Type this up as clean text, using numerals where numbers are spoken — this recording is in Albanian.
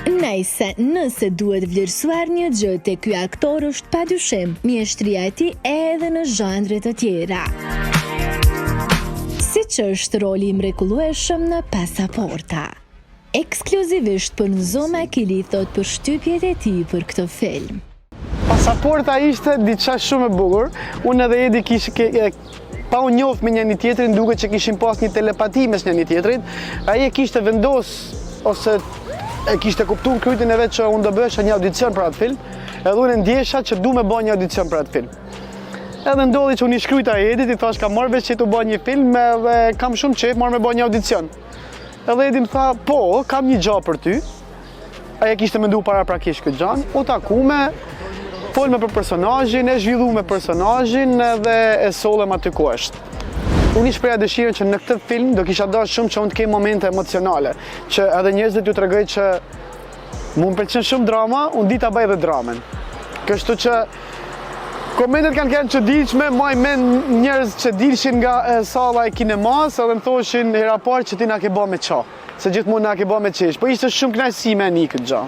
Najse, nëse duhet vlerësuar një gjë te ky aktor është padyshim mjeshtria e tij edhe në zhandre të tjera. Siç është roli i mrekullueshëm në Pasaporta. Ekskluzivisht për Nzoma Kili thot për shtypjet e tij për këtë film. Pasaporta ishte diçka shumë e bukur. Unë edhe Edi pa u njoft me njëri tjetrin, duket që kishim pas një telepati mes njëri tjetrit. Ai e kishte vendos ose e kishte kuptuar krytin e vet që unë do bëhesha një audicion për atë film, edhe unë ndjesha që du me bëj një audicion për atë film. Edhe ndodhi që unë i shkruajta Edit, i thash kam marrë vesh që tu bëj një film edhe kam shumë qejf marrë me bëj një audicion. Edhe Edi më tha, po, kam një gjë për ty. Ai e kishte menduar paraprakisht këtë gjë, u takume, folme për personazhin, e zhvilluame personazhin edhe e sollëm aty ku është. Unë i shpreha dëshirën që në këtë film do kisha dashur shumë që unë të kem momente emocionale, që edhe njerëzit ju tregoj që mu më pëlqen shumë drama, unë di ta bëj edhe dramën. Kështu që komentet kanë qenë çuditshme, maj mend njerëz që dilshin nga salla e kinemas edhe më thoshin hera parë që ti na ke bë me ça, se gjithmonë na ke bë me çesh, po ishte shumë kënaqësi me ani këtë gjë.